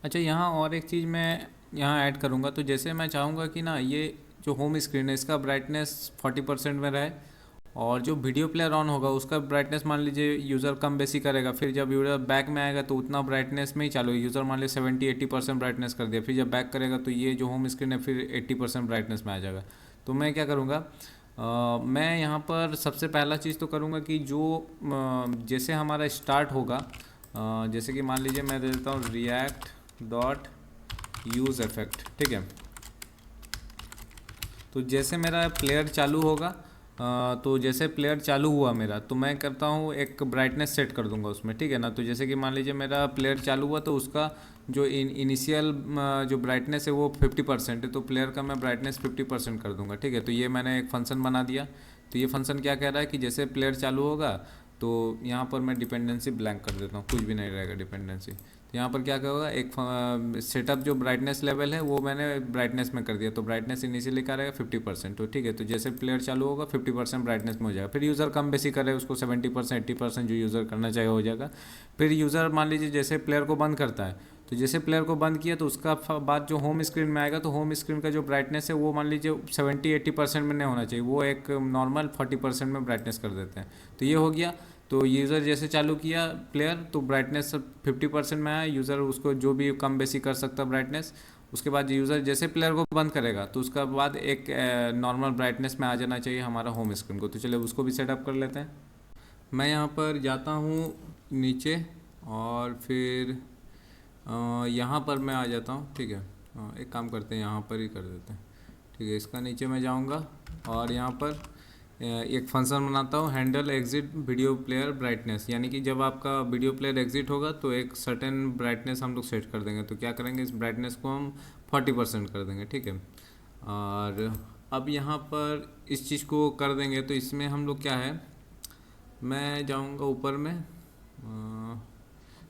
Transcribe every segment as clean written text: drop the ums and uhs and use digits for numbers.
अच्छा, यहाँ और एक चीज़ मैं यहाँ ऐड करूँगा। तो जैसे मैं चाहूँगा कि ना ये जो होम स्क्रीन है इसका ब्राइटनेस 40% में रहे, और जो वीडियो प्लेयर ऑन होगा उसका ब्राइटनेस मान लीजिए यूज़र कम बेसी करेगा, फिर जब यूज़र बैक में आएगा तो उतना ब्राइटनेस में ही चालू है। यूज़र मान लीजिए 70-80% ब्राइटनेस कर दिया, फिर जब बैक करेगा तो ये जो होम स्क्रीन है फिर 80% ब्राइटनेस में आ जाएगा। तो मैं क्या करूँगा, मैं यहाँ पर सबसे पहला चीज़ तो करूँगा कि जो जैसे हमारा स्टार्ट होगा, जैसे कि मान लीजिए मैं दे देता हूँ रिएक्ट डॉट यूज़ इफेक्ट, ठीक है। तो जैसे मेरा प्लेयर चालू होगा, तो जैसे प्लेयर चालू हुआ मेरा, तो मैं करता हूँ एक ब्राइटनेस सेट कर दूंगा उसमें, ठीक है ना। तो जैसे कि मान लीजिए मेरा प्लेयर चालू हुआ तो उसका जो इनिशियल जो ब्राइटनेस है वो 50% है, तो प्लेयर का मैं ब्राइटनेस 50% कर दूंगा, ठीक है। तो ये मैंने एक फंक्शन बना दिया। तो ये फंक्शन क्या कह रहा है कि जैसे प्लेयर चालू होगा तो यहाँ पर मैं डिपेंडेंसी ब्लैंक कर देता हूँ, कुछ भी नहीं रहेगा डिपेंडेंसी। तो यहाँ पर क्या होगा, एक सेटअप जो ब्राइटनेस लेवल है वो मैंने ब्राइटनेस में कर दिया, तो ब्राइटनेस इनिशियली क्या रहेगा 50%। तो ठीक है, तो जैसे प्लेयर चालू होगा 50% ब्राइटनेस में हो जाएगा, फिर यूज़र कम बेसी करे उसको 70% 80% जो यूज़र करना चाहिए हो जाएगा। फिर यूज़र मान लीजिए जैसे प्लेयर को बंद करता है, तो जैसे प्लेयर को बंद किया तो उसका बाद जो होम स्क्रीन में आएगा, तो होम स्क्रीन का जो ब्राइटनेस है वो मान लीजिए 70-80% में नहीं होना चाहिए, वो एक नॉर्मल 40% में ब्राइटनेस कर देते हैं। तो ये हो गया। तो यूज़र जैसे चालू किया प्लेयर तो ब्राइटनेस 50% में आया, यूज़र उसको जो भी कम बेसी कर सकता ब्राइटनेस। उसके बाद यूज़र जैसे प्लेयर को बंद करेगा तो उसका बाद एक नॉर्मल ब्राइटनेस में आ जाना चाहिए हमारा होम स्क्रीन को। तो चलिए उसको भी सेटअप कर लेते हैं। मैं यहाँ पर जाता हूँ नीचे, और फिर यहाँ पर मैं आ जाता हूँ, ठीक है। एक काम करते हैं, यहाँ पर ही कर देते हैं, ठीक है। इसका नीचे मैं जाऊँगा और यहाँ पर एक फंक्शन बनाता हूँ, handle exit video player brightness, यानी कि जब आपका वीडियो प्लेयर एग्जिट होगा तो एक सर्टेन ब्राइटनेस हम लोग सेट कर देंगे। तो क्या करेंगे, इस ब्राइटनेस को हम 40% कर देंगे, ठीक है। और अब यहाँ पर इस चीज़ को कर देंगे तो इसमें हम लोग क्या है, मैं जाऊँगा ऊपर में,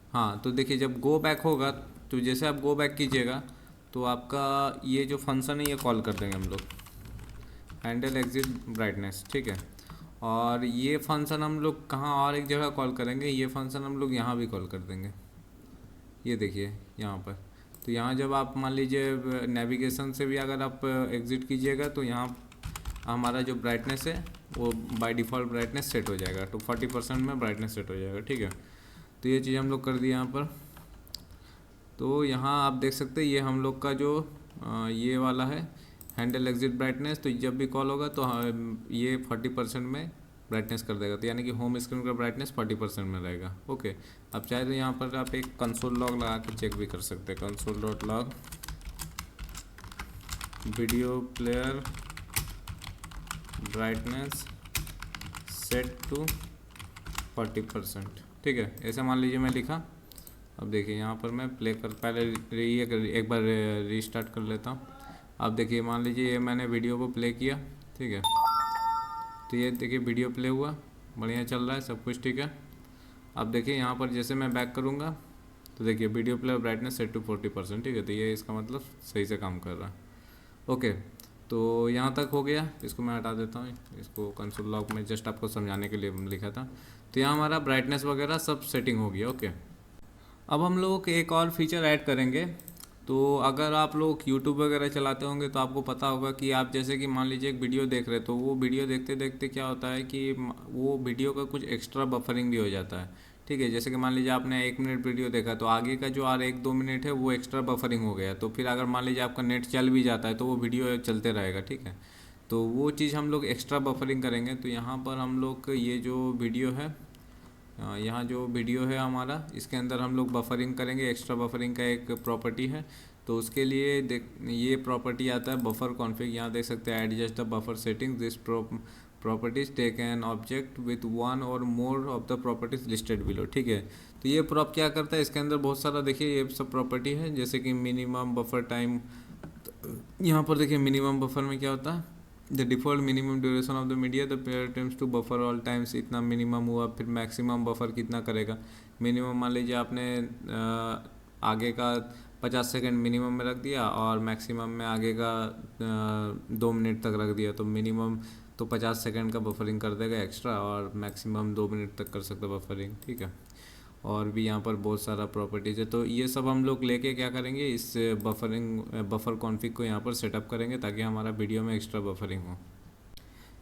हाँ। तो देखिए जब गो बैक होगा, तो जैसे आप गो बैक कीजिएगा तो आपका ये जो फंक्शन है ये कॉल कर देंगे हम लोग, हैंडल एग्जिट ब्राइटनेस, ठीक है। और ये फंक्शन हम लोग कहाँ और एक जगह कॉल करेंगे, ये फंक्शन हम लोग यहाँ भी कॉल कर देंगे, ये देखिए यहाँ पर। तो यहाँ जब आप मान लीजिए नेविगेशन से भी अगर आप एग्ज़िट कीजिएगा तो यहाँ हमारा जो ब्राइटनेस है वो बाय डिफ़ॉल्ट ब्राइटनेस सेट हो जाएगा, तो 40% में ब्राइटनेस सेट हो जाएगा, ठीक है। तो ये चीज़ हम लोग कर दिए यहाँ पर। तो यहाँ आप देख सकते हैं ये हम लोग का जो ये वाला है हैंडल एग्जिट ब्राइटनेस, तो जब भी कॉल होगा तो ये 40% में ब्राइटनेस कर देगा। तो यानी कि होम स्क्रीन का ब्राइटनेस 40% में रहेगा, ओके। अब चाहे तो यहाँ पर आप एक कंसोल लॉग लगा कर चेक भी कर सकते हैं, console dot log video player brightness set to 40%, ठीक है। ऐसे मान लीजिए मैं लिखा। अब देखिए यहाँ पर मैं प्ले कर, पहले एक बार रीस्टार्ट कर लेता हूँ। अब देखिए मान लीजिए ये मैंने वीडियो को प्ले किया, ठीक है। तो ये देखिए वीडियो प्ले हुआ, बढ़िया चल रहा है, सब कुछ ठीक है। अब देखिए यहाँ पर जैसे मैं बैक करूँगा तो देखिए video player brightness set to 40%, ठीक है। तो ये इसका मतलब सही से काम कर रहा है, ओके। तो यहाँ तक हो गया, इसको मैं हटा देता हूँ, इसको कंसोल लॉग में जस्ट आपको समझाने के लिए लिखा था। तो यहाँ हमारा ब्राइटनेस वगैरह सब सेटिंग हो गया, ओके। अब हम लोग एक और फीचर ऐड करेंगे। तो अगर आप लोग यूट्यूब वगैरह चलाते होंगे तो आपको पता होगा कि आप जैसे कि मान लीजिए एक वीडियो देख रहे, तो वो वीडियो देखते देखते क्या होता है कि वो वीडियो का कुछ एक्स्ट्रा बफरिंग भी हो जाता है, ठीक है। जैसे कि मान लीजिए आपने 1 मिनट वीडियो देखा तो आगे का जो और 1-2 मिनट है वो एक्स्ट्रा बफरिंग हो गया, तो फिर अगर मान लीजिए आपका नेट चल भी जाता है तो वो वीडियो चलते रहेगा, ठीक है। तो वो चीज़ हम लोग एक्स्ट्रा बफरिंग करेंगे। तो यहाँ पर हम लोग ये जो वीडियो है, यहाँ जो वीडियो है हमारा, इसके अंदर हम लोग बफरिंग करेंगे, एक्स्ट्रा बफरिंग का एक प्रॉपर्टी है। तो उसके लिए देख ये प्रॉपर्टी आता है बफर कॉन्फ़िग, यहाँ देख सकते हैं adjust the buffer setting this properties take an object with one or more of the properties listed below, ठीक है। तो ये प्रॉप क्या करता है, इसके अंदर बहुत सारा देखिए ये सब प्रॉपर्टी है, जैसे कि मिनिमम बफर टाइम। यहाँ पर देखिए मिनिमम बफर में क्या होता है, the default minimum duration of the media the player attempts to buffer all times, इतना मिनिमम हुआ। फिर मैक्सिमम बफर कितना करेगा, मिनिमम मान लीजिए आपने आगे का 50 सेकेंड मिनिमम में रख दिया और मैक्सिमम में आगे का 2 मिनट तक रख दिया, तो मिनिमम तो 50 सेकेंड का बफरिंग कर देगा एक्स्ट्रा, और मैक्सिमम 2 मिनट तक कर सकता बफरिंग, ठीक है। और भी यहाँ पर बहुत सारा प्रॉपर्टीज़ है। तो ये सब हम लोग लेके क्या करेंगे, इस बफर कॉन्फ़िग को यहाँ पर सेटअप करेंगे ताकि हमारा वीडियो में एक्स्ट्रा बफरिंग हो।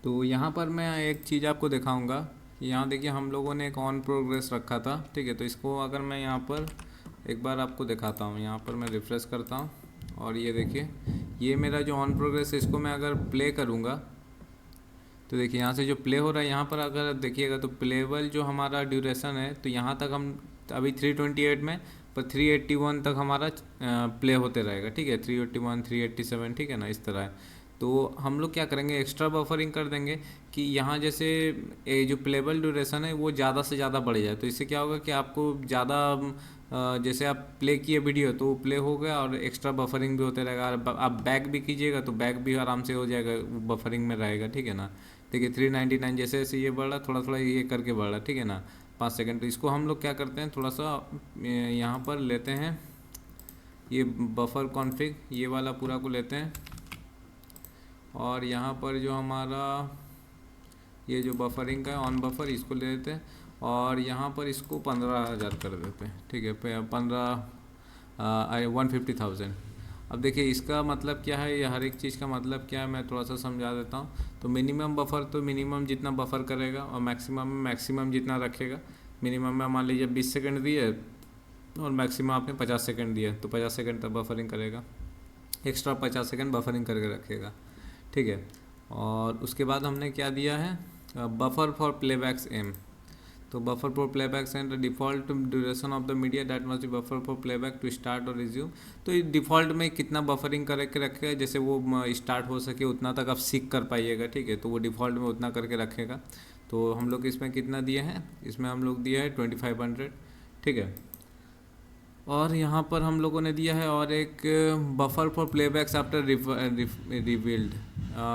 तो यहाँ पर मैं एक चीज़ आपको दिखाऊंगा। यहाँ देखिए हम लोगों ने एक ऑन प्रोग्रेस रखा था, ठीक है। तो इसको अगर मैं यहाँ पर एक बार आपको दिखाता हूँ, यहाँ पर मैं रिफ़्रेश करता हूँ और ये देखिए ये मेरा जो ऑन प्रोग्रेस है, इसको मैं अगर प्ले करूँगा तो देखिए यहाँ से जो प्ले हो रहा है, यहाँ पर अगर देखिएगा तो प्लेबल जो हमारा ड्यूरेशन है, तो यहाँ तक हम अभी 328 में, पर 381 तक हमारा प्ले होते रहेगा, ठीक है। 381 387, ठीक है ना, इस तरह है। तो हम लोग क्या करेंगे, एक्स्ट्रा बफरिंग कर देंगे कि यहाँ जैसे जो प्लेबल ड्यूरेशन है वो ज़्यादा से ज़्यादा बढ़ जाए। तो इससे क्या होगा कि आपको ज़्यादा जैसे आप प्ले किए वीडियो तो प्ले हो गया और एक्स्ट्रा बफरिंग भी होते रहेगा। आप बैक भी कीजिएगा तो बैक भी आराम से हो जाएगा, बफरिंग में रहेगा, ठीक है ना। देखिए 399 जैसे जैसे ये बढ़ रहा, थोड़ा थोड़ा ये करके बढ़ रहा, ठीक है ना, 5 सेकंड। तो इसको हम लोग क्या करते हैं, थोड़ा सा यहाँ पर लेते हैं ये बफर कॉन्फ़िग, ये वाला पूरा को लेते हैं और यहाँ पर जो हमारा ये जो बफरिंग का है ऑन बफर, इसको ले लेते हैं और यहाँ पर इसको 15,000 कर देते हैं, ठीक है। 150,000। अब देखिए इसका मतलब क्या है, ये हर एक चीज़ का मतलब क्या है मैं थोड़ा सा समझा देता हूँ। तो मिनिमम बफर तो मिनिमम जितना बफर करेगा और मैक्सिमम जितना रखेगा। मिनिमम में मान लीजिए 20 सेकंड दिए और मैक्सिमम आपने 50 सेकंड दिया, तो 50 सेकंड तक बफरिंग करेगा, एक्स्ट्रा 50 सेकंड बफरिंग करके रखेगा, ठीक है। और उसके बाद हमने क्या दिया है, बफर फॉर प्लेबैक्स एम। तो buffer for playbacks and the default duration of the media that must be buffer for playback to start or resume. तो ये डिफ़ॉल्ट में कितना बफरिंग करके रखेगा, जैसे वो स्टार्ट हो सके उतना तक आप सीख कर पाइएगा, ठीक है। तो वो डिफ़ॉल्ट में उतना करके रखेगा। तो हम लोग इसमें कितना दिए हैं, इसमें हम लोग दिया है 2500, ठीक है। और यहाँ पर हम लोगों ने दिया है और एक buffer for playbacks after revealed,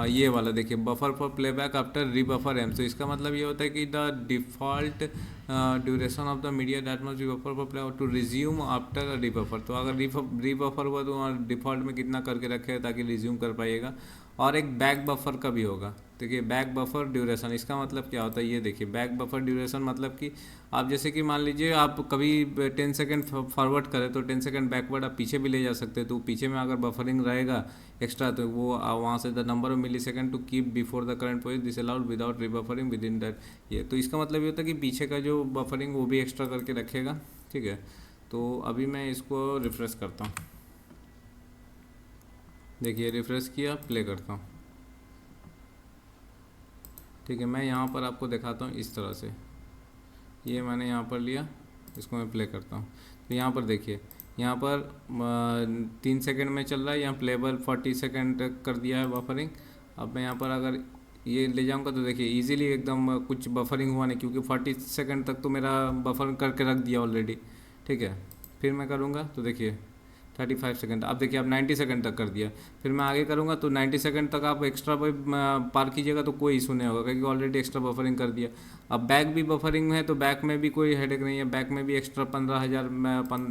ये वाला देखिए, buffer for playback after rebuffer M. तो इसका मतलब ये होता है कि the default duration of the media that must be buffer for play to resume after rebuffer. तो अगर रीबफर हुआ तो डिफ़ॉल्ट में कितना करके रखेगा ताकि रिज्यूम कर पाइएगा। और एक बैक बफर का भी होगा। देखिए बैक बफर ड्यूरेशन, इसका मतलब क्या होता है, ये देखिए बैक बफर ड्यूरेशन मतलब कि आप जैसे कि मान लीजिए आप कभी 10 सेकंड फॉरवर्ड करें तो 10 सेकंड बैकवर्ड आप पीछे भी ले जा सकते हैं। तो पीछे में अगर बफरिंग रहेगा एक्स्ट्रा तो वो वहाँ से the number of millisecond to keep before the current position this allowed without rebuffering within that. ये तो इसका मतलब ये होता है कि पीछे का जो बफरिंग वो भी एक्स्ट्रा करके रखेगा, ठीक है। तो अभी मैं इसको रिफ्रेश करता हूँ, देखिए रिफ्रेश किया, प्ले करता हूँ, ठीक है। मैं यहाँ पर आपको दिखाता हूँ इस तरह से, ये मैंने यहाँ पर लिया, इसको मैं प्ले करता हूँ। तो यहाँ पर देखिए, यहाँ पर 3 सेकंड में चल रहा है, यहाँ प्लेबल 40 सेकंड कर दिया है बफरिंग। अब मैं यहाँ पर अगर ये ले जाऊँगा तो देखिए इजीली एकदम कुछ बफरिंग हुआ नहीं, क्योंकि 40 सेकंड तक तो मेरा बफर करके रख दिया ऑलरेडी, ठीक है। फिर मैं करूँगा तो देखिए 35 सेकंड, अब देखिए अब 90 सेकंड तक कर दिया। फिर मैं आगे करूँगा तो 90 सेकंड तक आप एक्स्ट्रा पार कीजिएगा तो कोई इशू नहीं होगा, क्योंकि ऑलरेडी एक्स्ट्रा बफरिंग कर दिया। अब बैक भी बफरिंग है तो बैक में भी कोई हेडेक नहीं है, बैक में भी एक्स्ट्रा 15,000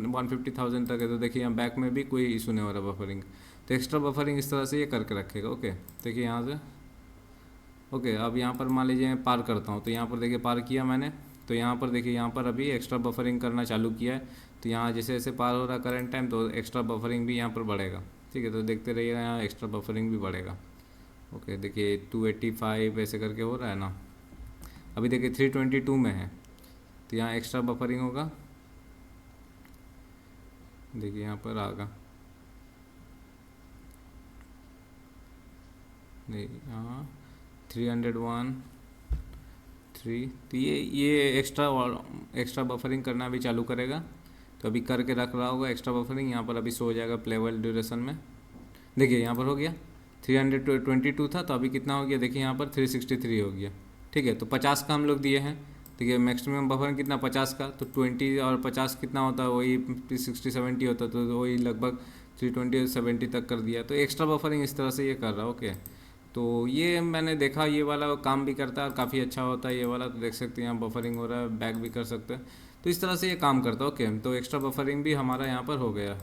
150,000 तक है। तो देखिए यहाँ बैक में भी कोई इशू नहीं हो रहा बफरिंग। तो एक्स्ट्रा बफरिंग इस तरह से ये करके रखेगा, ओके। देखिए यहाँ से ओके। अब यहाँ पर मान लीजिए मैं पार करता हूँ, तो यहाँ पर देखिए पार किया मैंने, तो यहाँ पर देखिए यहाँ पर अभी एक्स्ट्रा बफरिंग करना चालू किया है। तो यहाँ जैसे जैसे पार हो रहा करंट टाइम तो एक्स्ट्रा बफरिंग भी यहाँ पर बढ़ेगा, ठीक है। तो देखते रहिएगा, यहाँ एक्स्ट्रा बफरिंग भी बढ़ेगा, ओके। देखिए 285 ऐसे करके हो रहा है ना। अभी देखिए 322 में है, तो यहाँ एक्स्ट्रा बफरिंग होगा, देखिए यहाँ पर आगा, नहीं यहाँ 301 3। तो ये एक्स्ट्रा बफरिंग करना भी चालू करेगा। तो अभी करके रख रहा होगा एक्स्ट्रा बफरिंग, यहाँ पर अभी शो हो जाएगा प्लेबल ड्यूरेशन में। देखिए यहाँ पर हो गया 322 था, तो अभी कितना हो गया देखिए यहाँ पर 363 हो गया, ठीक है। तो 50 का हम लोग दिए हैं, देखिए मैक्सिमम बफरिंग कितना 50 का, तो 20 और 50 कितना होता है, वही 60-70 होता है। तो वही लगभग 320 70 तक कर दिया। तो एक्स्ट्रा बफरिंग इस तरह से ये कर रहा है, ओके। तो ये मैंने देखा, ये वाला काम भी करता है और काफ़ी अच्छा होता है ये वाला। तो देख सकते हैं यहाँ बफरिंग हो रहा है, बैक भी कर सकते हैं। तो इस तरह से ये काम करता है, ओके। तो एक्स्ट्रा बफरिंग भी हमारा यहाँ पर हो गया।